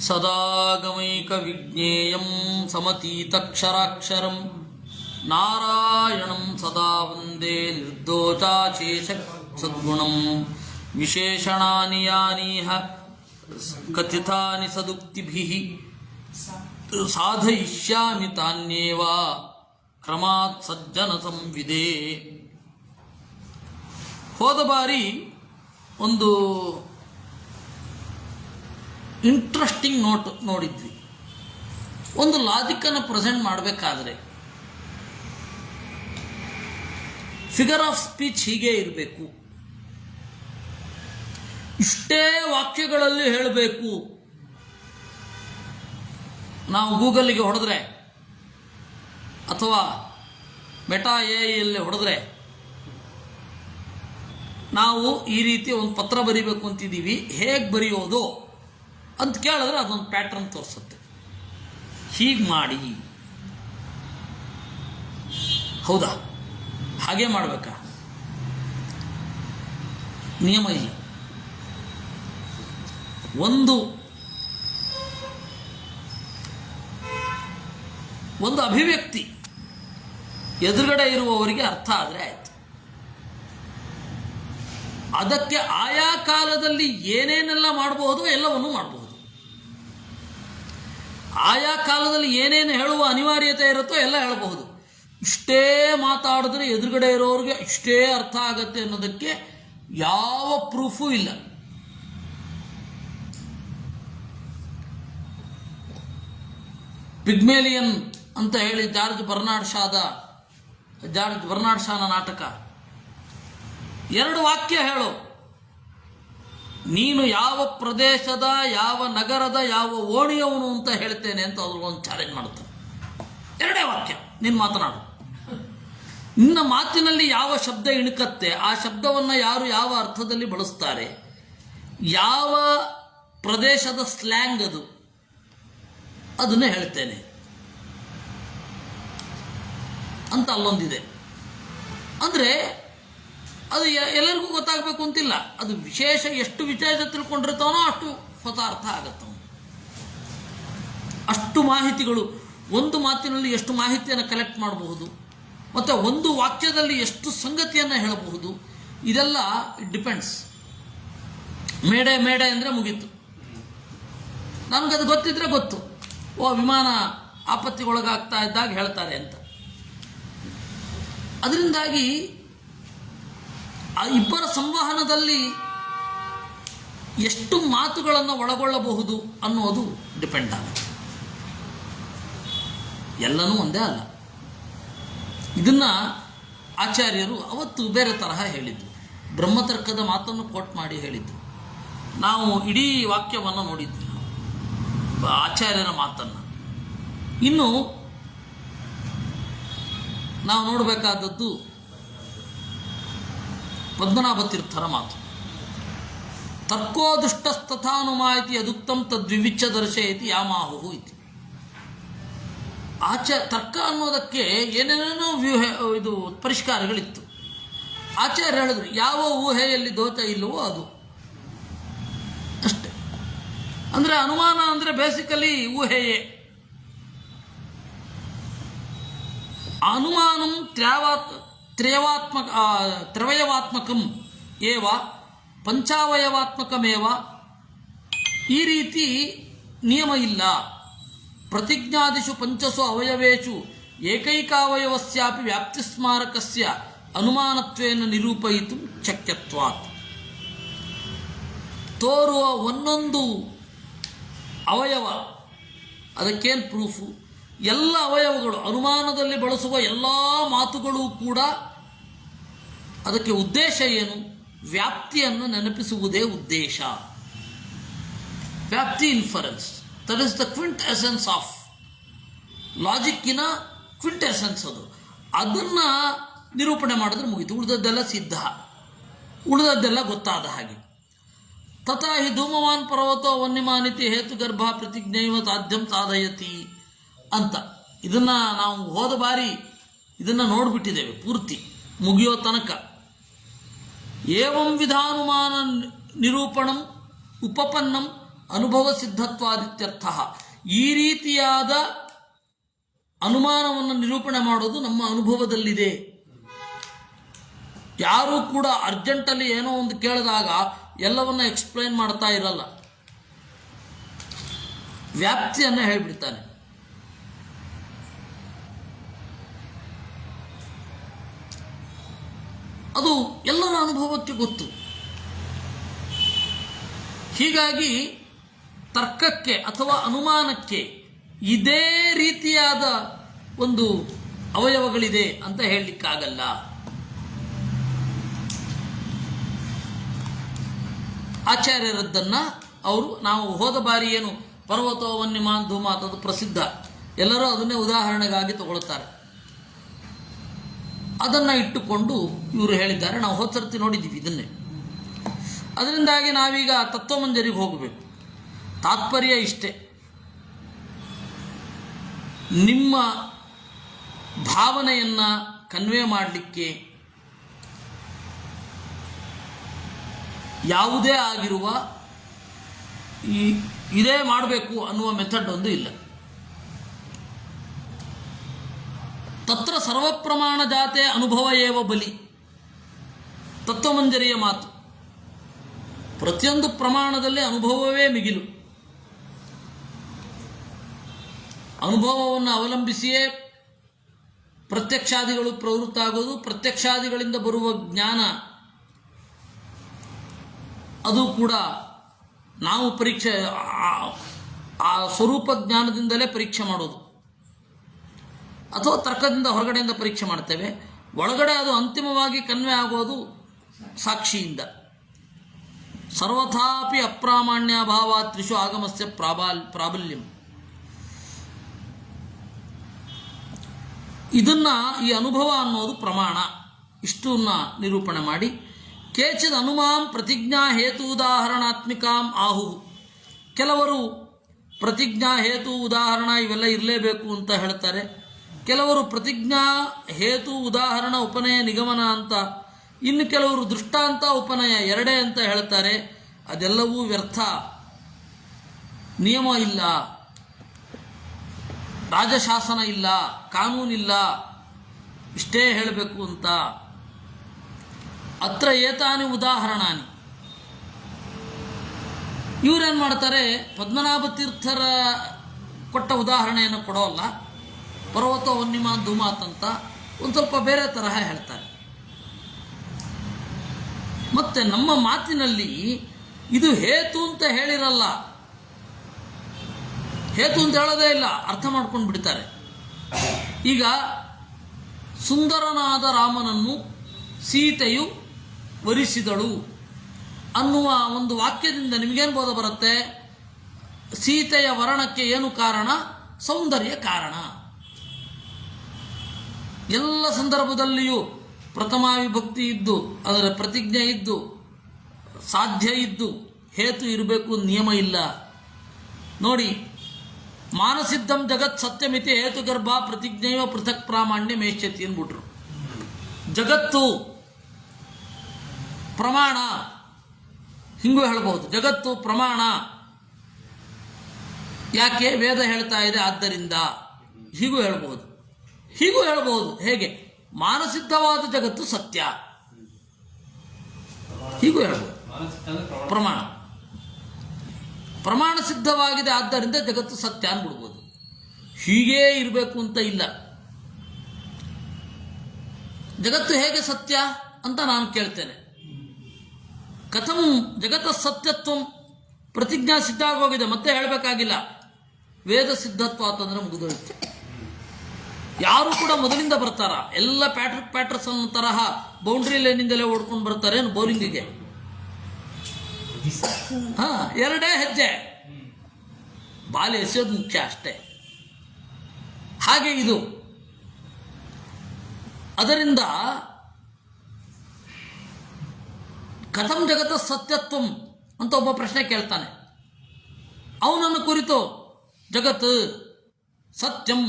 ಸದಾಗಮೈಕವಿಜ್ಞೇಯಂ ಸಮತೀತಕ್ಷರಾಕ್ಷರಂ ನಾರಾಯಣಂ ಸದಾ ವಂದೇ ನಿರ್ದೋಷಾಶೇಷ ಸದ್ಗುಣಂ ವಿಶೇಷಣಾನಿ ಯಾನೀಹ ಕಥಿತಾನಿ ಸದುಕ್ತಿಭಿಃ ಸಾಧಯಿಷ್ಯಾಮಿ ತಾನ್ಯೇವ ಕ್ರಮಾತ್ ಸಜ್ಜನ ಸಂವಿದೆ. ಹೋದ ಬಾರಿ ಒಂದು ಇಂಟ್ರೆಸ್ಟಿಂಗ್ ನೋಡಿದ್ವಿ. ಒಂದು ಲಾಜಿಕನ್ನು ಪ್ರೆಸೆಂಟ್ ಮಾಡಬೇಕಾದ್ರೆ ಫಿಗರ್ ಆಫ್ ಸ್ಪೀಚ್ ಹೀಗೆ ಇರಬೇಕು, ಇಷ್ಟೇ ವಾಕ್ಯಗಳಲ್ಲಿ ಹೇಳಬೇಕು. ನಾವು ಗೂಗಲ್ಗೆ ಹೊಡೆದ್ರೆ ಅಥವಾ ಮೆಟಾ ಎಐಯಲ್ಲಿ ಹೊಡೆದ್ರೆ ನಾವು ಈ ರೀತಿ ಒಂದು ಪತ್ರ ಬರೀಬೇಕು ಅಂತಿದ್ದೀವಿ, ಹೇಗೆ ಬರೆಯೋದು ಅಂತ ಕೇಳಿದ್ರೆ ಅದೊಂದು ಪ್ಯಾಟ್ರನ್ ತೋರಿಸುತ್ತೆ. ಹೀಗೆ ಮಾಡಿ, ಹೌದಾ ಹಾಗೆ ಮಾಡಬೇಕಾ? ನಿಯಮ ಇಲ್ಲ. ಒಂದು ಅಭಿವ್ಯಕ್ತಿ ಎದುರುಗಡೆ ಇರುವವರಿಗೆ ಅರ್ಥ ಆದರೆ ಆಯ್ತು. ಅದಕ್ಕೆ ಆಯಾ ಕಾಲದಲ್ಲಿ ಏನೇನೆಲ್ಲ ಮಾಡಬಹುದು ಎಲ್ಲವನ್ನೂ ಮಾಡಬಹುದು. ಆಯಾ ಕಾಲದಲ್ಲಿ ಏನೇನು ಹೇಳುವ ಅನಿವಾರ್ಯತೆ ಇರುತ್ತೋ ಎಲ್ಲ ಹೇಳಬಹುದು. ಇಷ್ಟೇ ಮಾತಾಡಿದ್ರೆ ಎದುರುಗಡೆ ಇರೋರಿಗೆ ಇಷ್ಟೇ ಅರ್ಥ ಆಗತ್ತೆ ಅನ್ನೋದಕ್ಕೆ ಯಾವ ಪ್ರೂಫೂ ಇಲ್ಲ. ಪಿಗ್ಮೇಲಿಯನ್ ಅಂತ ಹೇಳಿ ಜಾರ್ಜ್ ಬರ್ನಾರ್ಡ್ ಶಾನ ನಾಟಕ. 2 ವಾಕ್ಯ ಹೇಳು, ನೀನು ಯಾವ ಪ್ರದೇಶದ, ಯಾವ ನಗರದ, ಯಾವ ಓಣಿಯವನು ಅಂತ ಹೇಳ್ತೇನೆ ಅಂತ ಅವ್ರಿಗೊಂದು ಚಾಲೆಂಜ್ ಮಾಡುತ್ತಾನೆ. 2 ವಾಕ್ಯ ನೀನು ಮಾತನಾಡು. ನಿನ್ನ ಮಾತಿನಲ್ಲಿ ಯಾವ ಶಬ್ದ ಇಣುಕತ್ತೆ, ಆ ಶಬ್ದವನ್ನು ಯಾರು ಯಾವ ಅರ್ಥದಲ್ಲಿ ಬಳಸ್ತಾರೆ, ಯಾವ ಪ್ರದೇಶದ ಸ್ಲ್ಯಾಂಗ್ ಅದು, ಅದನ್ನೇ ಹೇಳ್ತೇನೆ ಅಂತ ಅಲ್ಲೊಂದಿದೆ. ಅಂದರೆ ಅದು ಎಲ್ಲರಿಗೂ ಗೊತ್ತಾಗಬೇಕು ಅಂತಿಲ್ಲ. ಅದು ಎಷ್ಟು ವಿಶೇಷ ತಿಳ್ಕೊಂಡಿರ್ತಾನೋ ಅಷ್ಟು ಹೊಸ ಅರ್ಥ ಆಗತ್ತವ. ಅಷ್ಟು ಮಾಹಿತಿಗಳು, ಒಂದು ಮಾತಿನಲ್ಲಿ ಎಷ್ಟು ಮಾಹಿತಿಯನ್ನು ಕಲೆಕ್ಟ್ ಮಾಡಬಹುದು, ಮತ್ತು ಒಂದು ವಾಕ್ಯದಲ್ಲಿ ಎಷ್ಟು ಸಂಗತಿಯನ್ನು ಹೇಳಬಹುದು, ಇದೆಲ್ಲ ಇಟ್ ಡಿಪೆಂಡ್ಸ್. ಮೇಡೆ ಅಂದರೆ ಮುಗೀತು. ನನಗದು ಗೊತ್ತಿದ್ರೆ ಗೊತ್ತು, ವಿಮಾನ ಆಪತ್ತಿಗೊಳಗಾಗ್ತಾ ಇದ್ದಾಗ ಹೇಳ್ತಾರೆ ಅಂತ. ಅದರಿಂದಾಗಿ ಆ ಇಬ್ಬರ ಸಂವಹನದಲ್ಲಿ ಎಷ್ಟು ಮಾತುಗಳನ್ನು ಒಳಗೊಳ್ಳಬಹುದು ಅನ್ನೋದು ಡಿಪೆಂಡ್ ಆಗುತ್ತೆ. ಎಲ್ಲನೂ ಒಂದೇ ಅಲ್ಲ. ಇದನ್ನು ಆಚಾರ್ಯರು ಅವತ್ತು ಬೇರೆ ತರಹ ಹೇಳಿದ್ದು, ಬ್ರಹ್ಮತರ್ಕದ ಮಾತನ್ನು ಕೋಟ್ ಮಾಡಿ ಹೇಳಿದ್ದು. ನಾವು ಇಡೀ ವಾಕ್ಯವನ್ನು ನೋಡಿದ್ವಿ, ಆಚಾರ್ಯರ ಮಾತನ್ನು. ಇನ್ನು ನಾವು ನೋಡಬೇಕಾದದ್ದು ಪದ್ಮನಾಭ ತೀರ್ಥರ ಮಾತು. ತರ್ಕೋ ದುಷ್ಟಸ್ತಥಾನುಮಾಯಿತಿ ಯದುಕ್ತಂ ತದ್ವಿವಿಚ್ಯ ದರ್ಶಯತಿ ಯಾಮಾಹುಹು ಇತಿ. ತರ್ಕ ಅನ್ನೋದಕ್ಕೆ ಏನೇನೇನೋ ಇದು ಪರಿಷ್ಕಾರಗಳಿತ್ತು. ಆಚಾರ್ಯ ಹೇಳಿದ್ರು, ಯಾವ ಊಹೆಯಲ್ಲಿ ದೋಷ ಇಲ್ಲವೋ ಅದು ಅಷ್ಟೆ. ಅಂದರೆ ಅನುಮಾನ ಅಂದರೆ ಬೇಸಿಕಲಿ ಊಹೆಯೇ. ಅನುಮಾನಂ ತ್ರಯವಯಾತ್ಮಕಂ ಏವ ಪಂಚಾವಯವಾತ್ಮಕಮೇವ. ಈ ರೀತಿ ನಿಯಮ ಇಲ್ಲ. ಪ್ರತಿಜ್ಞಾದಿಷು ಪಂಚಸು ಅವಯವೇಷು ಏಕೈಕಾವಯವಸ್ಯಾಪಿ ವ್ಯಾಪ್ತಿಸ್ಮಾರಕಸ್ಯ ಅನುಮಾನತ್ವೇನ ನಿರೂಪಯಿತು ಶಕ್ಯತ್ವಾತ್. ತೋರುವ ಒಂದೊಂದು ಅವಯವ ಅದಕ್ಕೇನು ಪ್ರೂಫು? ಎಲ್ಲ ಅವಯವಗಳು, ಅನುಮಾನದಲ್ಲಿ ಬಳಸುವ ಎಲ್ಲ ಮಾತುಗಳು ಕೂಡ ಅದಕ್ಕೆ ಉದ್ದೇಶ ಏನು? ವ್ಯಾಪ್ತಿಯನ್ನು ನೆನಪಿಸುವುದೇ ಉದ್ದೇಶ. ವ್ಯಾಪ್ತಿ, inference, that is the quintessence of ಲಾಜಿಕ್ಕಿನ ಕ್ವಿಂಟ್ ಎಸೆನ್ಸ್. ಅದನ್ನು ನಿರೂಪಣೆ ಮಾಡಿದ್ರೆ ಮುಗಿತು. ಉಳಿದದ್ದೆಲ್ಲ ಸಿದ್ಧ, ಉಳಿದದ್ದೆಲ್ಲ ಗೊತ್ತಾದ ಹಾಗೆ. ತಥಾ ಹಿ ಧೂಮವಾನ್ ಪರ್ವತೋ ವನ್ಯಮಾನಿತಿ ಹೇತುಗರ್ಭ ಪ್ರತಿಜ್ಞೈವ ಸಾಧ್ಯಂ ಸಾಧಯತಿ ಅಂತ. ಇದನ್ನು ನಾವು ಹೋದ ಬಾರಿ ಇದನ್ನು ನೋಡಿಬಿಟ್ಟಿದ್ದೇವೆ ಪೂರ್ತಿ ಮುಗಿಯೋ ತನಕ. ಏವಂ ವಿಧಾನುಮಾನ ನಿರೂಪಣಂ ಉಪಪನ್ನಂ ಅನುಭವ ಸಿದ್ಧತ್ವಾದಿತ್ಯರ್ಥ. ಈ ರೀತಿಯಾದ ಅನುಮಾನವನ್ನು ನಿರೂಪಣೆ ಮಾಡೋದು ನಮ್ಮ ಅನುಭವದಲ್ಲಿದೆ. ಯಾರೂ ಕೂಡ ಅರ್ಜೆಂಟಲ್ಲಿ ಏನೋ ಒಂದು ಕೇಳಿದಾಗ ಎಲ್ಲವನ್ನ ಎಕ್ಸ್ಪ್ಲೈನ್ ಮಾಡ್ತಾ ಇರಲ್ಲ, ವ್ಯಾಪ್ತಿಯನ್ನು ಹೇಳಿಬಿಡ್ತಾನೆ. ಅದು ಎಲ್ಲರ ಅನುಭವಕ್ಕೆ ಗೊತ್ತು. ಹೀಗಾಗಿ ತರ್ಕಕ್ಕೆ ಅಥವಾ ಅನುಮಾನಕ್ಕೆ ಇದೇ ರೀತಿಯಾದ ಒಂದು ಅವಯವಗಳಿದೆ ಅಂತ ಹೇಳಲಿಕ್ಕಾಗಲ್ಲ. ಆಚಾರ್ಯರದ್ದನ್ನು ನಾವು ಹೋದ ಬಾರಿ ಏನು ಪರ್ವತೋ ವನ್ಯಮಾನ್ ಧೂಮಾತ್ ಅದು ಪ್ರಸಿದ್ಧ, ಎಲ್ಲರೂ ಅದನ್ನೇ ಉದಾಹರಣೆಗಾಗಿ ತಗೊಳ್ತಾರೆ. ಅದನ್ನು ಇಟ್ಟುಕೊಂಡು ಇವರು ಹೇಳಿದ್ದಾರೆ. ನಾವು ಹೋದ ಸರ್ತಿ ನೋಡಿದ್ದೀವಿ ಇದನ್ನೇ. ಅದರಿಂದಾಗಿ ನಾವೀಗ ತತ್ವಮಂಜರಿಗೆ ಹೋಗಬೇಕು. ತಾತ್ಪರ್ಯ ಇಷ್ಟೇ, ನಿಮ್ಮ ಭಾವನೆಯನ್ನು ಕನ್ವೆ ಮಾಡಲಿಕ್ಕೆ ಯಾವುದೇ ಆಗಿರುವ ಇದೇ ಮಾಡಬೇಕು ಅನ್ನುವ ಮೆಥಡ್ ಒಂದು ಇಲ್ಲ. ತತ್ರ ಸರ್ವಪ್ರಮಾಣ ಜಾತೆ ಅನುಭವ ಏವ ಬಲಿ, ತತ್ವಮಂಜರಿಯ ಮಾತು. ಪ್ರತಿಯೊಂದು ಪ್ರಮಾಣದಲ್ಲಿ ಅನುಭವವೇ ಮಿಗಿಲು. ಅನುಭವವನ್ನು ಅವಲಂಬಿಸಿಯೇ ಪ್ರತ್ಯಕ್ಷಾದಿಗಳು ಪ್ರವೃತ್ತ ಆಗೋದು. ಪ್ರತ್ಯಕ್ಷಾದಿಗಳಿಂದ ಬರುವ ಜ್ಞಾನ ಅದು ಕೂಡ ನಾವು ಪರೀಕ್ಷೆ ಆ ಸ್ವರೂಪ ಜ್ಞಾನದಿಂದಲೇ ಪರೀಕ್ಷೆ ಮಾಡೋದು, ಅಥವಾ ತರ್ಕದಿಂದ ಹೊರಗಡೆಯಿಂದ ಪರೀಕ್ಷೆ ಮಾಡ್ತೇವೆ. ಒಳಗಡೆ ಅದು ಅಂತಿಮವಾಗಿ ಕನ್ವೆ ಆಗೋದು ಸಾಕ್ಷಿಯಿಂದ. ಸರ್ವಥಾಪಿ ಅಪ್ರಾಮಾಣ್ಯಭಾವ ತ್ರಿಷು ಆಗಮಸ್ಯ ಪ್ರಾಬಲ್ಯಂ. ಈ ಅನುಭವ ಅನ್ನೋದು ಪ್ರಮಾಣ. ಇಷ್ಟನ್ನ ನಿರೂಪಣೆ ಮಾಡಿ, ಕೇಚಿದ್ ಅನುಮಾಂ ಪ್ರತಿಜ್ಞಾ ಹೇತು ಉದಾಹರಣಾತ್ಮಿಕಾಂ ಆಹು. ಕೆಲವರು ಪ್ರತಿಜ್ಞಾ ಹೇತು ಉದಾಹರಣ ಇವೆಲ್ಲ ಇರಲೇಬೇಕು ಅಂತ ಹೇಳ್ತಾರೆ. ಕೆಲವರು ಪ್ರತಿಜ್ಞಾ ಹೇತು ಉದಾಹರಣ ಉಪನಯ ನಿಗಮನ ಅಂತ, ಇನ್ನು ಕೆಲವರು ದೃಷ್ಟಾಂತ ಉಪನಯ ಎರಡೇ ಅಂತ ಹೇಳ್ತಾರೆ. ಅದೆಲ್ಲವೂ ವ್ಯರ್ಥ. ನಿಯಮ ಇಲ್ಲ, ರಾಜಶಾಸನ ಇಲ್ಲ, ಕಾನೂನಿಲ್ಲ, ಇಷ್ಟೇ ಹೇಳಬೇಕು ಅಂತ. ಅತ್ರ ಏತಾನಿ ಉದಾಹರಣಾನಿ. ಇವರೇನು ಮಾಡ್ತಾರೆ, ಪದ್ಮನಾಭ ತೀರ್ಥರ ಕೊಟ್ಟ ಉದಾಹರಣೆಯನ್ನು ಕೊಡೋಲ್ಲ, ಪರ್ವತ ವನ್ಯಮಾನ್ ಧೂಮಾತ್ ಅಂತ ಒಂದು ಸ್ವಲ್ಪ ಬೇರೆ ತರಹ ಹೇಳ್ತಾರೆ. ಮತ್ತೆ ನಮ್ಮ ಮಾತಿನಲ್ಲಿ ಇದು ಹೇತು ಅಂತ ಹೇಳಿರಲ್ಲ, ಹೇತು ಅಂತ ಹೇಳೋದೇ ಇಲ್ಲ, ಅರ್ಥ ಮಾಡ್ಕೊಂಡು ಬಿಡ್ತಾರೆ. ಈಗ ಸುಂದರನಾದ ರಾಮನನ್ನು ಸೀತೆಯು ವರಿಸಿದಳು ಅನ್ನುವ ಒಂದು ವಾಕ್ಯದಿಂದ ನಿಮಗೇನು ಬೋಧ ಬರುತ್ತೆ? ಸೀತೆಯ ವರಣಕ್ಕೆ ಏನು ಕಾರಣ? ಸೌಂದರ್ಯ ಕಾರಣ. ಎಲ್ಲ ಸಂದರ್ಭದಲ್ಲಿಯೂ ಪ್ರಥಮ ವಿಭಕ್ತಿ ಇದ್ದು, ಅದರ ಪ್ರತಿಜ್ಞೆ ಇದ್ದು, ಸಾಧ್ಯ ಇದ್ದು, ಹೇತು ಇರಬೇಕು ನಿಯಮ ಇಲ್ಲ. ನೋಡಿ, ಮಾನಸಿದ್ಧಂ ಜಗತ್ ಸತ್ಯಮಿತಿ ಹೇತುಗರ್ಭ ಪ್ರತಿಜ್ಞೆಯೋ ಪೃಥಕ್ ಪ್ರಾಮಾಣ್ಯ ಮೇಷ್ಯತಿ ಅಂದ್ಬಿಟ್ರು. ಜಗತ್ತು ಪ್ರಮಾಣ, ಹಿಂಗೂ ಹೇಳ್ಬೋದು. ಜಗತ್ತು ಪ್ರಮಾಣ ಯಾಕೆ? ವೇದ ಹೇಳ್ತಾ ಇದೆ ಆದ್ದರಿಂದ. ಹೀಗೂ ಹೇಳ್ಬೋದು, ಹೀಗೂ ಹೇಳ್ಬೋದು. ಹೇಗೆ? ಮಾನಸಿದ್ಧವಾದ ಜಗತ್ತು ಸತ್ಯ, ಹೀಗೂ ಹೇಳ್ಬೋದು. ಪ್ರಮಾಣ ಪ್ರಮಾಣ ಸಿದ್ಧವಾಗಿದೆ ಆದ್ದರಿಂದ ಜಗತ್ತು ಸತ್ಯ ಅಂದ್ಬಿಡ್ಬೋದು. ಹೀಗೇ ಇರಬೇಕು ಅಂತ ಇಲ್ಲ. ಜಗತ್ತು ಹೇಗೆ ಸತ್ಯ ಅಂತ ನಾನು ಕೇಳ್ತೇನೆ. ಕಥಂ ಜಗತ್ತ ಸತ್ಯತ್ವ ಪ್ರತಿಜ್ಞಾ ಸಿದ್ಧ ಆಗೋಗಿದೆ, ಮತ್ತೆ ಹೇಳಬೇಕಾಗಿಲ್ಲ. ವೇದ ಸಿದ್ಧತ್ವ ಅಂತಂದ್ರೆ ಮುಗಿದೋಯ್ತು. ಯಾರು ಕೂಡ ಮೊದಲಿಂದ ಬರ್ತಾರ? ಎಲ್ಲ ಪ್ಯಾಟ್ರಸನ್ ತರಹ ಬೌಂಡ್ರಿ ಲೈನಿಂದಲೇ ಓಡ್ಕೊಂಡು ಬರ್ತಾರೆ ಬೌಲಿಂಗಿಗೆ. ಎರಡೇ ಹೆಜ್ಜೆ, ಬಾಲ್ ಎಸೆಯೋದು ಮುಖ್ಯ ಅಷ್ಟೇ. ಹಾಗೆ ಇದು. ಅದರಿಂದ ಕಥಂ ಜಗತ ಸತ್ಯತ್ವಂ ಅಂತ ಒಬ್ಬ ಪ್ರಶ್ನೆ ಕೇಳ್ತಾನೆ. ಅವನನ್ನು ಕುರಿತು ಜಗತ್ ಸತ್ಯಂ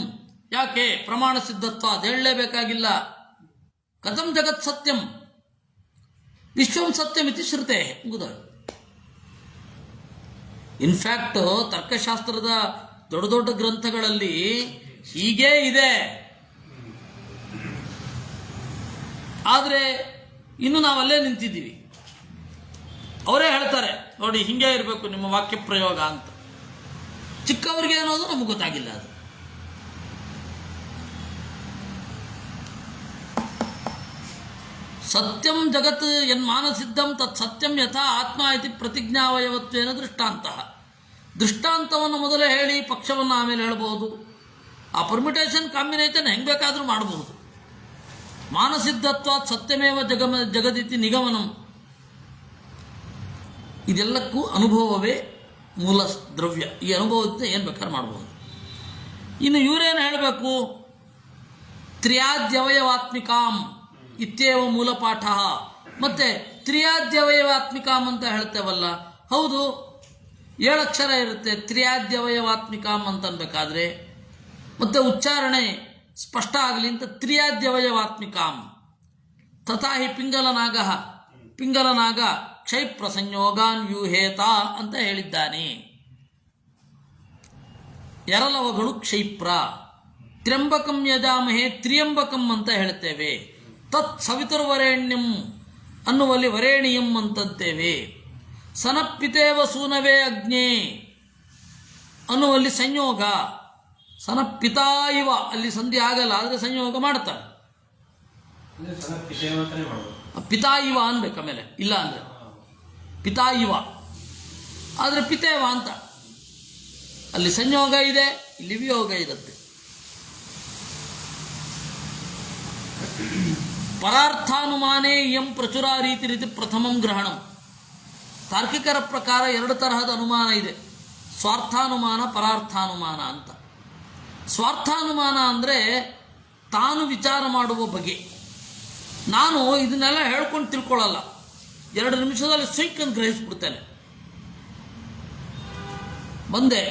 ಯಾಕೆ? ಪ್ರಮಾಣ ಸಿದ್ಧತ್ವ, ಅದು ಹೇಳಲೇಬೇಕಾಗಿಲ್ಲ. ಕಥಂ ಜಗತ್ ಸತ್ಯಂ ವಿಶ್ವಂ ಸತ್ಯಮಿತಿ ಶ್ರುತೆ ಮುಗಿದ. ಇನ್ಫ್ಯಾಕ್ಟ್ ತರ್ಕಶಾಸ್ತ್ರದ ದೊಡ್ಡ ದೊಡ್ಡ ಗ್ರಂಥಗಳಲ್ಲಿ ಹೀಗೇ ಇದೆ. ಆದರೆ ಇನ್ನು ನಾವಲ್ಲೇ ನಿಂತಿದ್ದೀವಿ. ಅವರೇ ಹೇಳ್ತಾರೆ ನೋಡಿ ಹಿಂಗೆ ಇರಬೇಕು ನಿಮ್ಮ ವಾಕ್ಯ ಪ್ರಯೋಗ ಅಂತ. ಚಿಕ್ಕವರಿಗೆ ಅನ್ನೋದು ನಮಗೆ ಗೊತ್ತಾಗಿಲ್ಲ. ಅದು ಸತ್ಯಂ ಜಗತ್ ಯನ್ಮಾನಸಿದ್ಧಂ ತತ್ ಸತ್ಯಂ ಯಥಾ ಆತ್ಮ ಇತಿ ಪ್ರತಿಜ್ಞಾವಯವತ್ವೇನ ದೃಷ್ಟಾಂತ. ದೃಷ್ಟಾಂತವನ್ನು ಮೊದಲೇ ಹೇಳಿ ಪಕ್ಷವನ್ನು ಆಮೇಲೆ ಹೇಳ್ಬೋದು. ಆ ಪರ್ಮಿಟೇಷನ್ ಕಾಂಬಿನೇಷನ್ ಹೆಂಗೆ ಬೇಕಾದರೂ ಮಾಡಬಹುದು. ಮಾನಸಿದ್ಧತ್ವಾತ್ ಸತ್ಯಮೇವ ಜಗದಿತಿ ನಿಗಮನಂ. ಇದೆಲ್ಲಕ್ಕೂ ಅನುಭವವೇ ಮೂಲ ದ್ರವ್ಯ. ಈ ಅನುಭವದಿಂದ ಏನು ಬೇಕಾದ್ರೂ ಮಾಡಬಹುದು. ಇನ್ನು ಇವರೇನು ಹೇಳಬೇಕು? ತ್ರಿಯಾದ್ಯವಯವಾತ್ಮಿಕಾಂ ಇತ್ಯೇವ ಮೂಲ ಪಾಠ. ಮತ್ತೆ ತ್ರಿಯಾದ್ಯವಯವಾತ್ಮಿಕಾಂ ಅಂತ ಹೇಳ್ತೇವಲ್ಲ, ಹೌದು 7 ಅಕ್ಷರ ಇರುತ್ತೆ ತ್ರಿಯಾದ್ಯವಯವಾತ್ಮಿಕಾಂ ಅಂತ ಅನ್ಬೇಕಾದ್ರೆ. ಮತ್ತೆ ಉಚ್ಚಾರಣೆ ಸ್ಪಷ್ಟ ಆಗಲಿ ಅಂತ ತ್ರಿಯಾದ್ಯವಯವಾತ್ಮಿಕಾಂ. ತಥಾಹಿ ಪಿಂಗಲನಾಗ ಕ್ಷೈಪ್ರ ಸಂಯೋಗಾನ್ ವ್ಯೂಹೇತ ಅಂತ ಹೇಳಿದ್ದಾನೆ. ಎರಲವಗಳು ಕ್ಷೈಪ್ರ. ತ್ರ್ಯಂಬಕಂ ಯಜಾಮಹೇ ತ್ರಿಯಂಬಕಂ ಅಂತ ಹೇಳ್ತೇವೆ. ತತ್ ಸವಿತುರ್ವರೇಣ್ಯಂ ಅನ್ನುವಲ್ಲಿ ವರೇಣಿಯಂ ಅಂತಂತೇವೆ. ಸನಪ್ಪಿತೇವ ಸೂನವೇ ಅಗ್ನೇ ಅನ್ನುವಲ್ಲಿ ಸಂಯೋಗ. ಸನಪಿತಾ ಇವ ಅಲ್ಲಿ ಸಂಧಿ ಆಗಲ್ಲ, ಆದರೆ ಸಂಯೋಗ ಮಾಡ್ತಾರೆ. ಪಿತಾ ಇವ ಅನ್ಬೇಕು ಆಮೇಲೆ, ಇಲ್ಲ ಅಂದರೆ ಪಿತಾ ಇವ, ಆದರೆ ಪಿತೇವ ಅಂತ. ಅಲ್ಲಿ ಸಂಯೋಗ ಇದೆ, ಇಲ್ಲಿ ವಿಯೋಗ ಇರುತ್ತೆ. ಪರಾರ್ಥಾನುಮಾನೇ ಎಂ ಪ್ರಚುರ ರೀತಿ ಪ್ರಥಮಂ ಗ್ರಹಣಂ. ತಾರ್ಕಿಕರ ಪ್ರಕಾರ 2 ತರಹದ ಅನುಮಾನ ಇದೆ, ಸ್ವಾರ್ಥಾನುಮಾನ, ಪರಾರ್ಥಾನುಮಾನ ಅಂತ. ಸ್ವಾರ್ಥಾನುಮಾನ ಅಂದರೆ ತಾನು ವಿಚಾರ ಮಾಡುವ ಬಗೆ. ನಾನು ಇದನ್ನೆಲ್ಲ ಹೇಳ್ಕೊಂಡು ತಿಳ್ಕೊಳ್ಳಲ್ಲ, 2 ನಿಮಿಷದಲ್ಲಿ ಸ್ವಿಕ್ ಅಂತ ಗ್ರಹಿಸ್ಬಿಡ್ತೇನೆ. ಬಂದೆ,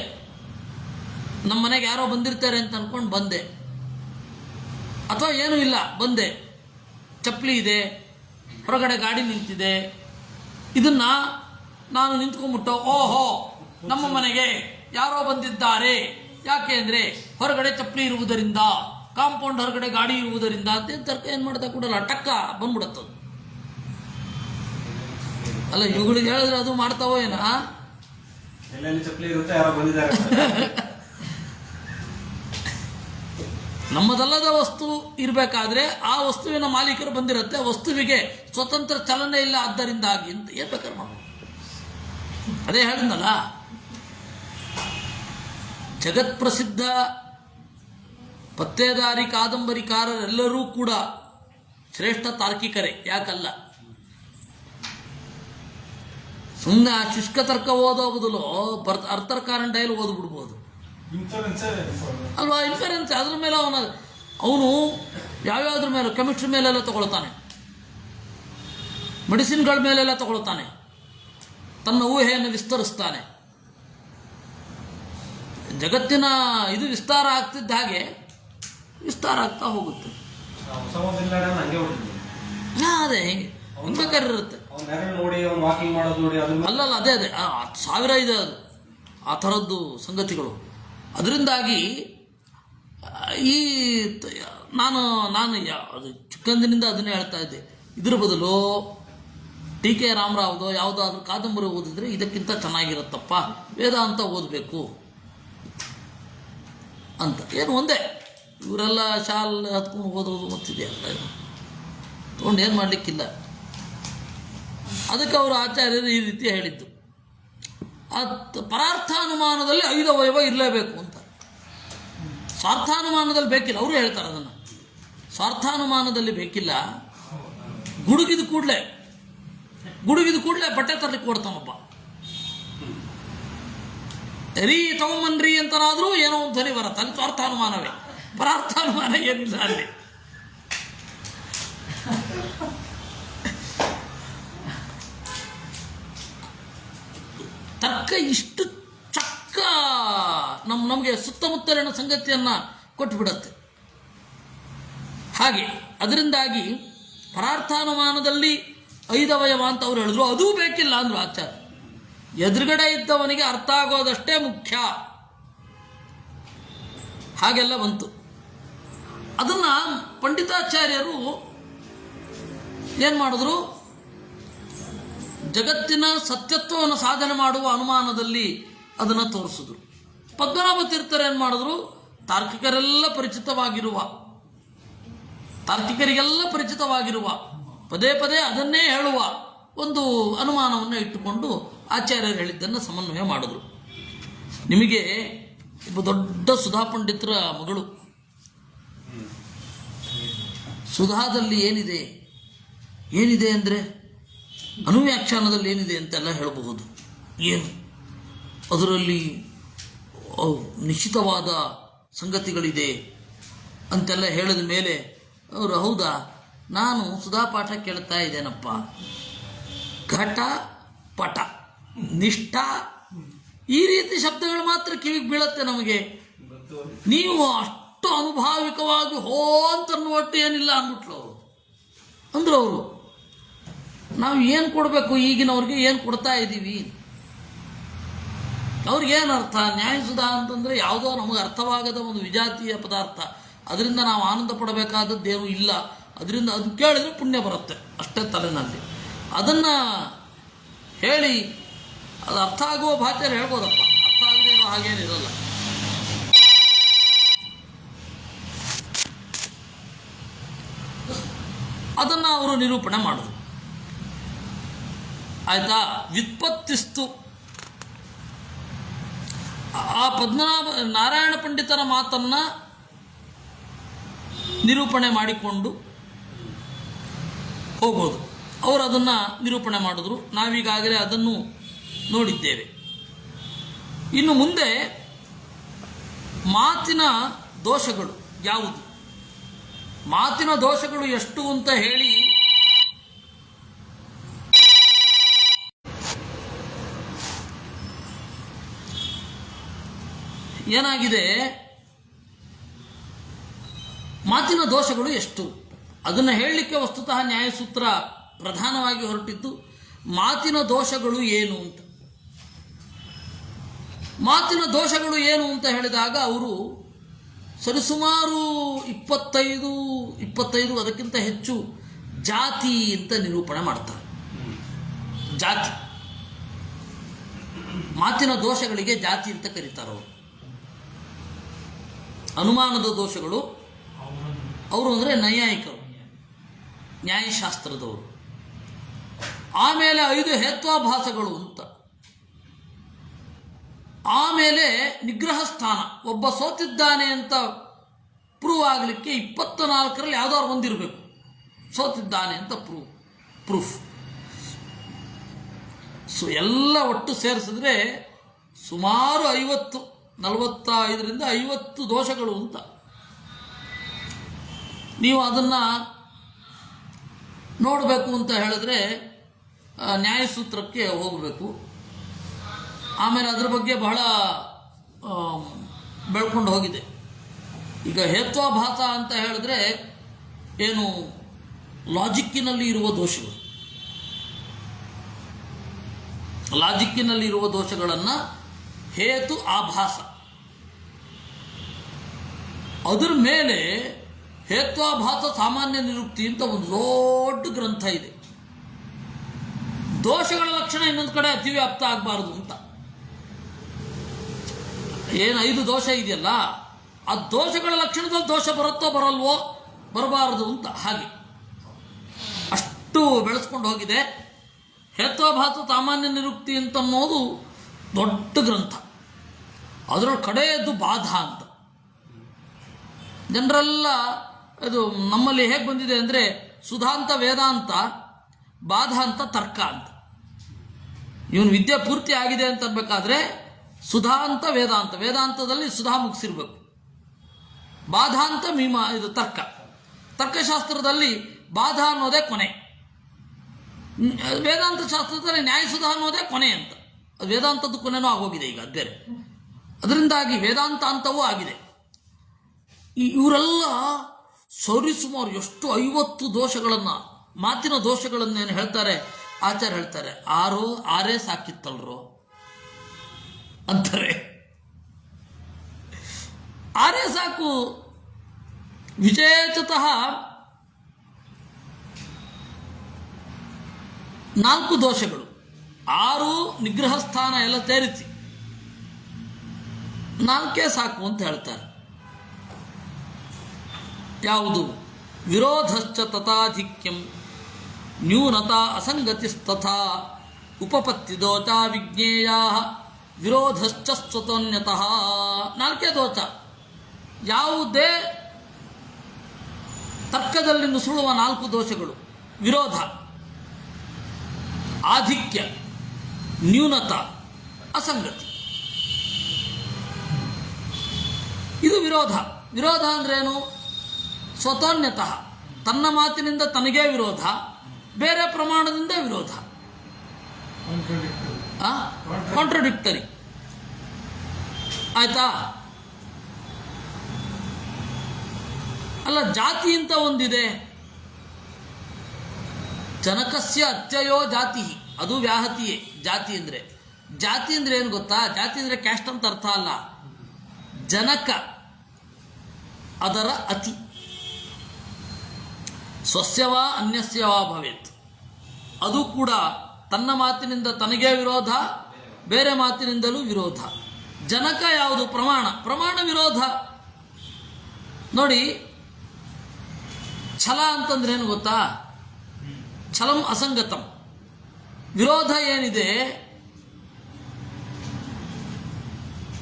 ನಮ್ಮ ಮನೆಗೆ ಯಾರೋ ಬಂದಿರ್ತಾರೆ ಅಂತ ಅಂದ್ಕೊಂಡು ಬಂದೆ, ಅಥವಾ ಏನೂ ಇಲ್ಲ ಬಂದೆ, ಚಪ್ಪಲಿ ಇದೆ, ಹೊರಗಡೆ ಗಾಡಿ ನಿಂತಿದೆ, ಇದನ್ನು ನಾನು ನಿಂತ್ಕೊಂಡ್ಬಿಟ್ಟು ಓಹೋ ನಮ್ಮ ಮನೆಗೆ ಯಾರೋ ಬಂದಿದ್ದಾರೆ, ಯಾಕೆ ಅಂದರೆ ಹೊರಗಡೆ ಚಪ್ಪಲಿ ಇರುವುದರಿಂದ, ಕಾಂಪೌಂಡ್ ಹೊರಗಡೆ ಗಾಡಿ ಇರುವುದರಿಂದ ಅಂತ ತರ್ಕ ಏನು ಮಾಡ್ತಾ ಕೊಡಲ್ಲ, ಟಕ್ಕ ಬಂದ್ಬಿಡತ್ತದು. ಅಲ್ಲ ಇವುಗಳಿಗೆ ಹೇಳಿದ್ರೆ ಅದು ಮಾಡ್ತಾವೋ ಏನ? ನಮ್ಮದಲ್ಲದ ವಸ್ತು ಇರಬೇಕಾದ್ರೆ ಆ ವಸ್ತುವಿನ ಮಾಲೀಕರು ಬಂದಿರುತ್ತೆ, ವಸ್ತುವಿಗೆ ಸ್ವತಂತ್ರ ಚಲನೆ ಇಲ್ಲ, ಆದ್ದರಿಂದಾಗಿ ಅಂತ ಏನು ಬೇಕಾದ್ರೆ ಮಾಡ್ಬೋದು. ಅದೇ ಹೇಳಿದ್ನಲ್ಲ, ಜಗತ್ಪ್ರಸಿದ್ಧ ಪತ್ತೇದಾರಿ ಕಾದಂಬರಿಕಾರರೆಲ್ಲರೂ ಕೂಡ ಶ್ರೇಷ್ಠ ತಾರ್ಕಿಕರೇ, ಯಾಕಲ್ಲ. ಸುಮ್ಮನೆ ಆ ಶುಷ್ಕ ತರ್ಕ ಓದೋ ಬದಲು ಅರ್ಥಕಾರಣ ಡೈಲ್ ಓದ್ಬಿಡ್ಬೋದು ಅಲ್ವಾ? ಇನ್ಫರೆನ್ಸ್ ಅದ್ರ ಮೇಲೆ ಅವನು ಯಾವ್ಯಾವ್ದ್ರ ಮೇಲೆ, ಕೆಮಿಸ್ಟ್ರಿ ಮೇಲೆಲ್ಲ ತಗೊಳ್ತಾನೆ, ಮೆಡಿಸಿನ್ಗಳ ಮೇಲೆಲ್ಲ ತಗೊಳ್ತಾನೆ, ತನ್ನ ಊಹೆಯನ್ನು ವಿಸ್ತರಿಸ್ತಾನೆ. ಜಗತ್ತಿನ ಇದು ವಿಸ್ತಾರ ಆಗ್ತಿದ್ದ ಹಾಗೆ ವಿಸ್ತಾರ ಆಗ್ತಾ ಹೋಗುತ್ತೆ. ಅದೇ ಹಿಂಗೆ ಬೇಕಾದ್ರೆ ಇರುತ್ತೆ. ಅಲ್ಲಲ್ಲ, ಅದೇ 1000 ಇದೆ ಅದು, ಆ ಥರದ್ದು ಸಂಗತಿಗಳು. ಅದರಿಂದಾಗಿ ಈ ನಾನು ಅದು ಚಿಕ್ಕಂದಿನಿಂದ ಅದನ್ನೇ ಹೇಳ್ತಾ ಇದ್ದೆ. ಇದ್ರ ಬದಲು ಟಿ.ಕೆ. ರಾಮರಾವ್ದೋ ಯಾವುದಾದ್ರೂ ಕಾದಂಬರಿ ಓದಿದ್ರೆ ಇದಕ್ಕಿಂತ ಚೆನ್ನಾಗಿರುತ್ತಪ್ಪ, ವೇದಾಂತ ಓದಬೇಕು ಅಂತ. ಏನು ಒಂದೇ, ಇವರೆಲ್ಲ ಶಾಲ್ ಹತ್ಕೊಂಡು ಓದೋದು ಮತ್ತಿದೆಯಲ್ಲ, ತೊಗೊಂಡು ಏನು ಮಾಡಲಿಕ್ಕಿಲ್ಲ. ಅದಕ್ಕೆ ಅವರು ಆಚಾರ್ಯರು ಈ ರೀತಿ ಹೇಳಿದ್ದು, ಪರಾರ್ಥಾನುಮಾನದಲ್ಲಿ 5 ಅವಯವ ಇರಲೇಬೇಕು ಅಂತ. ಸ್ವಾರ್ಥಾನುಮಾನದಲ್ಲಿ ಬೇಕಿಲ್ಲ, ಅವರು ಹೇಳ್ತಾರೆ ಅದನ್ನು. ಸ್ವಾರ್ಥಾನುಮಾನದಲ್ಲಿ ಬೇಕಿಲ್ಲ. ಗುಡುಗಿದ ಕೂಡಲೇ ಬಟ್ಟೆ ತರಲಿಕ್ಕೆ ಕೊಡ್ತಾನೊಬ್ಬ, ರೀ ತಗೊಂಬನ್ರಿ ಅಂತನಾದರೂ ಏನೋ ಒಂದು ಧ್ವನಿ ಬರುತ್ತೆ, ಅಲ್ಲಿ ಸ್ವಾರ್ಥಾನುಮಾನವೇ. ಪರಾರ್ಥಾನುಮಾನ ಏನಿಲ್ಲ ಅಲ್ಲಿ. ತರ್ಕ ಇಷ್ಟು ಚಕ್ಕ ನಮಗೆ ಸುತ್ತಮುತ್ತಲಿನ ಸಂಗತಿಯನ್ನು ಕೊಟ್ಟುಬಿಡತ್ತೆ. ಹಾಗೆ ಅದರಿಂದಾಗಿ ಪರಾರ್ಥಾನುಮಾನದಲ್ಲಿ 5 ಅವಯವ ಅಂತ ಅವ್ರು ಹೇಳಿದ್ರು, ಅದೂ ಬೇಕಿಲ್ಲ ಅಂದರು ಆಚಾರ್ಯ. ಎದುರುಗಡೆ ಇದ್ದವನಿಗೆ ಅರ್ಥ ಆಗೋದಷ್ಟೇ ಮುಖ್ಯ. ಹಾಗೆಲ್ಲ ಬಂತು. ಅದನ್ನು ಪಂಡಿತಾಚಾರ್ಯರು ಏನು ಮಾಡಿದ್ರು, ಜಗತ್ತಿನ ಸತ್ಯತ್ವವನ್ನು ಸಾಧನೆ ಮಾಡುವ ಅನುಮಾನದಲ್ಲಿ ಅದನ್ನು ತೋರಿಸಿದ್ರು. ಪದ್ಮನಾಭ ತೀರ್ಥರು ಏನು ಮಾಡಿದ್ರು, ತಾರ್ಕಿಕರಿಗೆಲ್ಲ ಪರಿಚಿತವಾಗಿರುವ ಪದೇ ಪದೇ ಅದನ್ನೇ ಹೇಳುವ ಒಂದು ಅನುಮಾನವನ್ನು ಇಟ್ಟುಕೊಂಡು ಆಚಾರ್ಯರು ಹೇಳಿದ್ದನ್ನು ಸಮನ್ವಯ ಮಾಡಿದ್ರು. ನಿಮಗೆ ಒಬ್ಬ ದೊಡ್ಡ ಸುಧಾ ಪಂಡಿತರ ಮಗಳು, ಸುಧಾದಲ್ಲಿ ಏನಿದೆ ಅಂದರೆ ಅನುವ್ಯಾಖ್ಯಾನದಲ್ಲಿ ಏನಿದೆ ಅಂತೆಲ್ಲ ಹೇಳಬಹುದು. ಏನು ಅದರಲ್ಲಿ ನಿಶ್ಚಿತವಾದ ಸಂಗತಿಗಳಿದೆ ಅಂತೆಲ್ಲ ಹೇಳಿದ ಮೇಲೆ ಅವರು, ಹೌದಾ, ನಾನು ಸುಧಾ ಪಾಠ ಕೇಳ್ತಾ ಇದ್ದೇನಪ್ಪ, ಘಟ ಪಟ ನಿಷ್ಠ ಈ ರೀತಿ ಶಬ್ದಗಳು ಮಾತ್ರ ಕಿವಿಗೆ ಬೀಳತ್ತೆ ನಮಗೆ. ನೀವು ಅಷ್ಟು ಅನುಭಾವಿಕವಾಗಿ ಹೋ ಅಂತ ಅನ್ನುವಟ್ಟು ಏನಿಲ್ಲ ಅಂದ್ಬಿಟ್ಲು ಅಂದ್ರು ಅವರು. ನಾವು ಏನು ಕೊಡಬೇಕು, ಈಗಿನವ್ರಿಗೆ ಏನು ಕೊಡ್ತಾ ಇದ್ದೀವಿ? ಅವ್ರಿಗೇನು ಅರ್ಥ? ನ್ಯಾಯಸುಧಾ ಅಂತಂದರೆ ಯಾವುದೋ ನಮಗೆ ಅರ್ಥವಾಗದ ಒಂದು ವಿಜಾತಿಯ ಪದಾರ್ಥ, ಅದರಿಂದ ನಾವು ಆನಂದ ಪಡಬೇಕಾದದ್ದೇನೂ ಇಲ್ಲ. ಅದರಿಂದ ಅದು ಕೇಳಿದರೆ ಪುಣ್ಯ ಬರುತ್ತೆ ಅಷ್ಟೇ ತಲೆನಲ್ಲಿ. ಅದನ್ನು ಹೇಳಿ ಅದು ಅರ್ಥ ಆಗುವ ಭಾಷೆಯಲ್ಲಿ ಹೇಳ್ಬೋದಪ್ಪ, ಅರ್ಥ ಆಗದೆ ಇರೋ ಹಾಗೇನಿರಲ್ಲ. ಅದನ್ನು ಅವರು ನಿರೂಪಣೆ ಮಾಡಿದ್ರು. ಆಯಿತಾ? ವ್ಯುತ್ಪತ್ತಿಸ್ತು ಆ ಪದ್ಮನಾಭ ನಾರಾಯಣ ಪಂಡಿತರ ಮಾತನ್ನು ನಿರೂಪಣೆ ಮಾಡಿಕೊಂಡು ಹೋಗೋದು. ಅವರು ಅದನ್ನು ನಿರೂಪಣೆ ಮಾಡಿದ್ರು. ನಾವೀಗಾಗಲೇ ಅದನ್ನು ನೋಡಿದ್ದೇವೆ. ಇನ್ನು ಮುಂದೆ ಮಾತಿನ ದೋಷಗಳು ಯಾವುದು, ಮಾತಿನ ದೋಷಗಳು ಎಷ್ಟು ಅಂತ ಹೇಳಿ ಏನಾಗಿದೆ, ಮಾತಿನ ದೋಷಗಳು ಎಷ್ಟು ಅದನ್ನು ಹೇಳಲಿಕ್ಕೆ ವಸ್ತುತಃ ನ್ಯಾಯಸೂತ್ರ ಪ್ರಧಾನವಾಗಿ ಹೊರಟಿದ್ದು ಮಾತಿನ ದೋಷಗಳು ಏನು ಅಂತ. ಮಾತಿನ ದೋಷಗಳು ಏನು ಅಂತ ಹೇಳಿದಾಗ ಅವರು ಸರಿಸುಮಾರು 25 ಅದಕ್ಕಿಂತ ಹೆಚ್ಚು ಜಾತಿ ಅಂತ ನಿರೂಪಣೆ ಮಾಡ್ತಾರೆ. ಜಾತಿ, ಮಾತಿನ ದೋಷಗಳಿಗೆ ಜಾತಿ ಅಂತ ಕರೀತಾರೆ ಅವರು. ಅನುಮಾನದ ದೋಷಗಳು ಅವರು ಅಂದರೆ ನೈಯಾಯಿಕರು, ನ್ಯಾಯಶಾಸ್ತ್ರದವರು. ಆಮೇಲೆ 5 ಹೇತ್ವಾಭಾಸಗಳು ಅಂತ. ಆಮೇಲೆ ನಿಗ್ರಹ ಸ್ಥಾನ, ಒಬ್ಬ ಸೋತಿದ್ದಾನೆ ಅಂತ ಪ್ರೂವ್ ಆಗಲಿಕ್ಕೆ 24ರಲ್ಲಿ ಯಾವುದಾದ್ರು ಒಂದಿರಬೇಕು ಸೋತಿದ್ದಾನೆ ಅಂತ ಪ್ರೂಫ್. ಸೊ ಎಲ್ಲ ಒಟ್ಟು ಸೇರಿಸಿದ್ರೆ ಸುಮಾರು 45ರಿಂದ 50 ದೋಷಗಳು ಅಂತ. ನೀವು ಅದನ್ನು ನೋಡಬೇಕು ಅಂತ ಹೇಳಿದ್ರೆ ನ್ಯಾಯಸೂತ್ರಕ್ಕೆ ಹೋಗಬೇಕು. ಆಮೇಲೆ ಅದರ ಬಗ್ಗೆ ಬಹಳ ಬೆಳ್ಕೊಂಡು ಹೋಗಿದೆ. ಈಗ ಹೇತ್ವಾಭಾಸ ಅಂತ ಹೇಳಿದ್ರೆ ಏನು, ಲಾಜಿಕ್ಕಿನಲ್ಲಿ ಇರುವ ದೋಷಗಳು, ಲಾಜಿಕ್ಕಿನಲ್ಲಿ ಇರುವ ದೋಷಗಳನ್ನು ಹೇತು ಆಭಾಸ. ಅದರ ಮೇಲೆ ಹೇತ್ವಾಭಾಸ ಸಾಮಾನ್ಯ ನಿರುಕ್ತಿ ಅಂತ ಒಂದು ದೊಡ್ಡ ಗ್ರಂಥ ಇದೆ. ದೋಷಗಳ ಲಕ್ಷಣ ಇನ್ನೊಂದು ಕಡೆ ಅತಿವ್ಯಾಪ್ತ ಆಗಬಾರದು ಅಂತ. ಏನು 5 ದೋಷ ಇದೆಯಲ್ಲ, ಆ ದೋಷಗಳ ಲಕ್ಷಣದಲ್ಲಿ ದೋಷ ಬರುತ್ತೋ ಬರಲ್ವೋ, ಬರಬಾರದು ಅಂತ. ಹಾಗೆ ಅಷ್ಟು ಬೆಳೆಸ್ಕೊಂಡು ಹೋಗಿದೆ. ಹೇತ್ವಾಭಾಸ ಸಾಮಾನ್ಯ ನಿರುಕ್ತಿ ಅಂತ ಅನ್ನೋದು ದೊಡ್ಡ ಗ್ರಂಥ. ಅದರ ಕಡೆಯದ್ದು ಬಾಧ ಅಂತ. ಜನರೆಲ್ಲ ಇದು ನಮ್ಮಲ್ಲಿ ಹೇಗೆ ಬಂದಿದೆ ಅಂದರೆ ಸುಧಾಂತ ವೇದಾಂತ, ಬಾಧ ಅಂತ ತರ್ಕ ಅಂತ. ಇವನು ವಿದ್ಯೆ ಪೂರ್ತಿ ಆಗಿದೆ ಅಂತ ಅನ್ಬೇಕಾದ್ರೆ ಸುಧಾಂತ ವೇದಾಂತ, ವೇದಾಂತದಲ್ಲಿ ಸುಧಾ ಮುಗಿಸಿರ್ಬೇಕು. ಬಾಧಾಂತ ಇದು ತರ್ಕಶಾಸ್ತ್ರದಲ್ಲಿ ಬಾಧ ಅನ್ನೋದೇ ಕೊನೆ, ವೇದಾಂತ ಶಾಸ್ತ್ರದಲ್ಲಿ ನ್ಯಾಯಸುಧಾ ಅನ್ನೋದೇ ಕೊನೆ ಅಂತ. ಅದು ವೇದಾಂತದ್ದು ಕೊನೆನೂ ಆಗೋಗಿದೆ ಈಗ, ಬೇರೆ. ಅದರಿಂದಾಗಿ ವೇದಾಂತ ಅಂತವೂ ಆಗಿದೆ. ಇವರೆಲ್ಲ ಸರಿಸುಮಾರು ಎಷ್ಟು 50 ದೋಷಗಳನ್ನು, ಮಾತಿನ ದೋಷಗಳನ್ನೇನು ಹೇಳ್ತಾರೆ ಆಚಾರ್ಯ ಹೇಳ್ತಾರೆ. 6 ಸಾಕಿತ್ತಲ್ರೋ ಅಂತಾರೆ. ಆರೇ ಸಾಕು. ವಿಶೇಷತಃ 4 ದೋಷಗಳು, 6 ನಿಗ್ರಹ ಸ್ಥಾನ ಎಲ್ಲ ಸೇರಿಸಿ 4 ಸಾಕು ಅಂತ ಹೇಳ್ತಾರೆ. ಯಾವುದು? ವಿರೋಧಶ್ಚ ತಥಾಧಿಕ್ಯಂ, ನ್ಯೂನತಾ ಅಸಂಗತಿಸ್ತಥಾ, ಉಪಪತ್ತಿ ದೋಷ ವಿಜ್ಞೇಯಾ, ವಿರೋಧಶ್ಚ ಸ್ವತನ್ಯತಃ. 4 ದೋಷ. ಯಾವುದೇ ತರ್ಕದಲ್ಲಿ ನುಸುಳುವ 4 ದೋಷಗಳು: ವಿರೋಧ, ಆಧಿಕ್ಯ, ನ್ಯೂನತ, ಅಸಂಗತಿ. ಇದು ವಿರೋಧ. ವಿರೋಧ ಅಂದ್ರೇನು? ಸ್ವತೋನ್ಯತಃ, ತನ್ನ ಮಾತಿನಿಂದ ತನಗೇ ವಿರೋಧ, ಬೇರೆ ಪ್ರಮಾಣದಿಂದ ವಿರೋಧ. ಕಾಂಟ್ರಡಿಕ್ಟರಿ. ಆಯ್ತಾ? ಅಲ್ಲ, ಜಾತಿ ಅಂತ ಒಂದಿದೆ. ಜನಕಸ್ಯ ಅತ್ಯಯೋ ಜಾತಿ, ಅದು ವ್ಯಾಹತಿಯೇ. ಜಾತಿ ಅಂದರೆ ಏನು ಗೊತ್ತಾ? ಜಾತಿ ಅಂದರೆ ಕ್ಯಾಸ್ಟ್ ಅಂತ ಅರ್ಥ ಅಲ್ಲ. ಜನಕ ಅದರ ಅತಿ. ಸ್ವಸ್ಯವಾ ಅನ್ಯಸ್ಯವಾ ಭವೇತ್. ಅದು ಕೂಡ ತನ್ನ ಮಾತಿನಿಂದ ತನಗೇ ವಿರೋಧ, ಬೇರೆ ಮಾತಿನಿಂದಲೂ ವಿರೋಧ. ಜನಕ ಯಾವುದು? ಪ್ರಮಾಣ ವಿರೋಧ. ನೋಡಿ, ಛಲ ಅಂತಂದ್ರೆ ಏನು ಗೊತ್ತಾ? ಛಲಂ ಅಸಂಗತಂ. ವಿರೋಧ ಏನಿದೆ,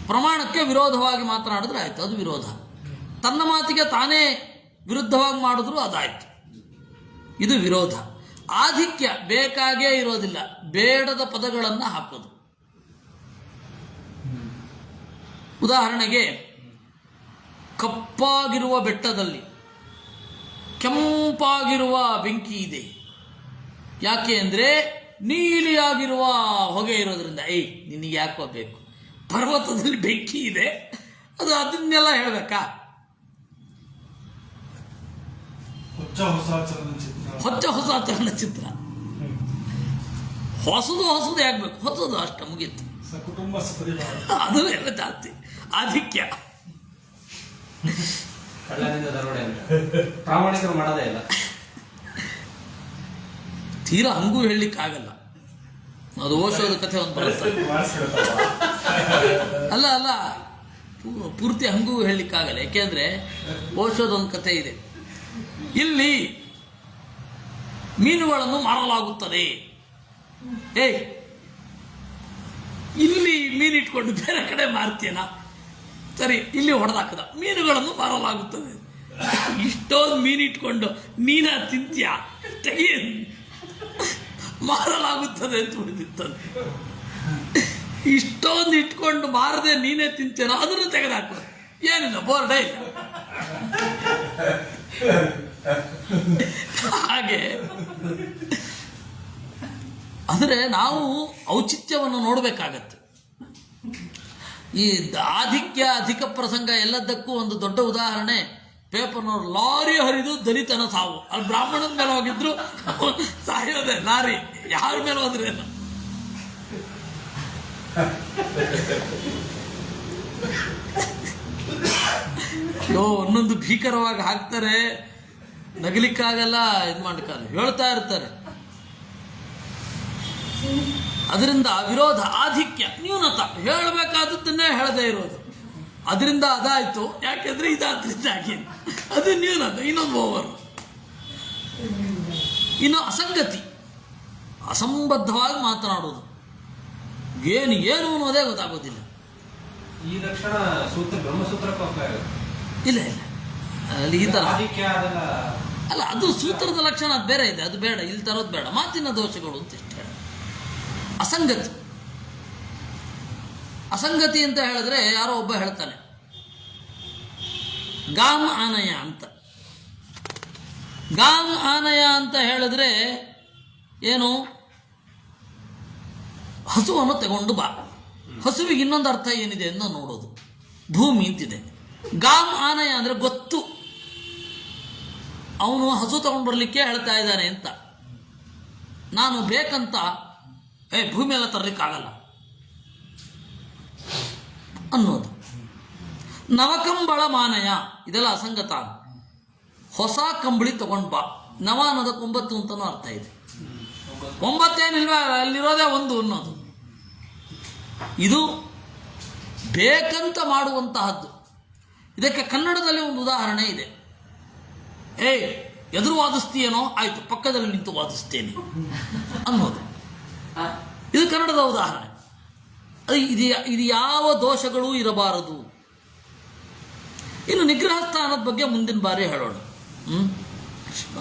ಪ್ರಮಾಣಕ್ಕೆ ವಿರೋಧವಾಗಿ ಮಾತನಾಡಿದ್ರೆ ಆಯ್ತು, ಅದು ವಿರೋಧ. ತನ್ನ ಮಾತಿಗೆ ತಾನೇ ವಿರುದ್ಧವಾಗಿ ಮಾಡಿದ್ರು ಅದಾಯ್ತು, ಇದು ವಿರೋಧ. ಆಧಿಕ್ಯ ಬೇಕಾಗೇ ಇರೋದಿಲ್ಲ, ಬೇಡದ ಪದಗಳನ್ನು ಹಾಕೋದು. ಉದಾಹರಣೆಗೆ, ಕಪ್ಪಾಗಿರುವ ಬೆಟ್ಟದಲ್ಲಿ ಕೆಂಪಾಗಿರುವ ಬೆಂಕಿ ಇದೆ. ಯಾಕೆ ಅಂದರೆ ನೀಲಿಯಾಗಿರುವ ಹೊಗೆ ಇರೋದ್ರಿಂದ. ನಿನಗೆ ಯಾಕೋ ಬೇಕು? ಪರ್ವತದಲ್ಲಿ ಬೆಂಕಿ ಇದೆ, ಅದು ಅದನ್ನೆಲ್ಲ ಹೇಳಬೇಕಾ? ಹೊಚ್ಚ ಹೊಸ ಚಲನಚಿತ್ರ. ಹೊಸದು ಆಗ್ಬೇಕು, ಹೊಸದು ಅಷ್ಟ ಮುಗೀತು. ಅದು ಎಲ್ಲ ಜಾಸ್ತಿ ಆಧಿಕ್ಯ. ಪ್ರಾಮಾಣಿಕರು ಮಾಡೋದೇ ಇಲ್ಲ. ತೀರಾ ಹಂಗೂ ಹೇಳಲಿಕ್ಕಾಗಲ್ಲ. ಅದು ಓಶೋದ ಕಥೆ ಒಂದು ಬರುತ್ತೆ. ಅಲ್ಲ, ಪೂರ್ತಿ ಹಂಗೂ ಹೇಳಲಿಕ್ಕಾಗಲ್ಲ. ಯಾಕೆಂದ್ರೆ ಓಶೋದೊಂದು ಕಥೆ ಇದೆ. ಇಲ್ಲಿ ಮೀನುಗಳನ್ನು ಮಾರಲಾಗುತ್ತದೆ. ಇಲ್ಲಿ ಮೀನಿಟ್ಕೊಂಡು ಬೇರೆ ಕಡೆ ಮಾರ್ತೀಯನ? ಸರಿ, ಇಲ್ಲಿ ಹೊಡೆದಾಕದ. ಮೀನುಗಳನ್ನು ಮಾರಲಾಗುತ್ತದೆ. ಇಷ್ಟೊಂದು ಮೀನಿಟ್ಕೊಂಡು ನೀನ ತಿಂತ್ಯ? ತೆಗಿ, ಮಾರಲಾಗುತ್ತದೆ ಅಂತ ಉಳಿದಿತ್ತದು. ಇಷ್ಟೊಂದು ಇಟ್ಕೊಂಡು ಮಾರದೆ ನೀನೇ ತಿಂತೇನೋ, ಅದನ್ನು ತೆಗೆದಾಕು. ಏನಿಲ್ಲ, ಬೋರ್ಡೇ ಇಲ್ಲ. ಹಾಗೆ ಅಂದರೆ ನಾವು ಔಚಿತ್ಯವನ್ನು ನೋಡಬೇಕಾಗತ್ತೆ. ಈ ಆಧಿಕ್ಯ, ಅಧಿಕ ಪ್ರಸಂಗ ಎಲ್ಲದಕ್ಕೂ ಒಂದು ದೊಡ್ಡ ಉದಾಹರಣೆ ಪೇಪರ್ನವ್ರು. ಲಾರಿ ಹರಿದು ದಲಿತನ ಸಾವು. ಅಲ್ಲಿ ಬ್ರಾಹ್ಮಣನ ಮೇಲೆ ಹೋಗಿದ್ರು ಸಾಯೋದೆ ಲಾರಿ. ಯಾರ ಮೇಲೆ ಹೋದ್ರೇನು? ಒಂದೊಂದು ಭೀಕರವಾಗಿ ಹಾಕ್ತಾರೆ, ನಗಲಿಕ್ಕಾಗಲ್ಲ, ಇದು ಮಾಡ್ಲಿಕ್ಕಾಗಲ್ಲ, ಹೇಳ್ತಾ ಇರ್ತಾರೆ. ಅದರಿಂದ ವಿರೋಧ, ಆಧಿಕ್ಯ, ನ್ಯೂನತ. ಹೇಳಬೇಕಾದದ್ದನ್ನೇ ಹೇಳದೇ ಇರೋದು. ಅದರಿಂದ ಅದಾಯ್ತು, ಯಾಕೆಂದ್ರೆ ಇದಾದ್ರಿಂದಾಗಿ ಅದು ನ್ಯೂನತ, ಇನ್ನೊಂದು ಓವರ್. ಇನ್ನು ಅಸಂಗತಿ, ಅಸಂಬದ್ಧವಾಗಿ ಮಾತನಾಡೋದು. ಏನು ಅನ್ನೋದೇ ಗೊತ್ತಾಗೋದಿಲ್ಲ. ಈ ಲಕ್ಷಣ ಸೂತ್ರ ಬ್ರಹ್ಮಸೂತ್ರಕ್ಕೆ ಇಲ್ಲ, ಅಲ್ಲಿ ಈ ಥರ ಅಲ್ಲ, ಅದು ಸೂತ್ರದ ಲಕ್ಷಣ, ಅದು ಬೇರೆ ಇದೆ, ಅದು ಬೇಡ, ಇಲ್ಲಿ ತರೋದು ಬೇಡ. ಮಾತಿನ ದೋಷಗಳು ಅಂತ ಇಷ್ಟ. ಅಸಂಗತಿ ಅಂತ ಹೇಳಿದ್ರೆ ಯಾರೋ ಒಬ್ಬ ಹೇಳ್ತಾನೆ, ಗಾಮ್ ಆನಯ ಅಂತ. ಗಾಮ್ ಆನಯ ಅಂತ ಹೇಳಿದ್ರೆ ಏನು? ಹಸುವನ್ನು ತಗೊಂಡು ಬಾ. ಹಸುವಿಗೆ ಇನ್ನೊಂದು ಅರ್ಥ ಏನಿದೆ ಅಂತ ನೋಡೋದು. ಭೂಮಿ ಅಂತಿದೆ. ಗಾಮ್ ಆನಯ ಅಂದರೆ ಗೊತ್ತು, ಅವನು ಹಸು ತಗೊಂಡು ಬರಲಿಕ್ಕೆ ಹೇಳ್ತಾ ಇದ್ದಾನೆ ಅಂತ. ನಾನು ಬೇಕಂತ ಭೂಮಿ ಎಲ್ಲ ತರಲಿಕ್ಕಾಗಲ್ಲ. ಅನ್ನೋದು. ನವಕಂಬಳ ಮಾನಯ ಇದೆಲ್ಲ ಅಸಂಗತ. ಹೊಸ ಕಂಬಳಿ ತಗೊಂಡು ಬಾ. ನವ ಅನ್ನೋದಕ್ಕೆ 9 ಅಂತಲೂ ಅರ್ಥ ಇದೆ. 9 ಏನಿಲ್ವ, ಅಲ್ಲಿರೋದೇ 1 ಅನ್ನೋದು. ಇದು ಬೇಕಂತ ಮಾಡುವಂತಹದ್ದು. ಇದಕ್ಕೆ ಕನ್ನಡದಲ್ಲಿ ಒಂದು ಉದಾಹರಣೆ ಇದೆ. ಎದುರು ವಾದಿಸ್ತೀಯೇನೋ, ಆಯ್ತು ಪಕ್ಕದಲ್ಲಿ ನಿಂತು ವಾದಿಸ್ತೇನೆ ಅನ್ನೋದು. ಇದು ಕನ್ನಡದ ಉದಾಹರಣೆ. ಇದು ಯಾವ ದೋಷಗಳೂ ಇರಬಾರದು. ಇನ್ನು ನಿಗ್ರಹ ಸ್ಥಾನದ ಬಗ್ಗೆ ಮುಂದಿನ ಬಾರಿ ಹೇಳೋಣ. ಕೃಷ್ಣ.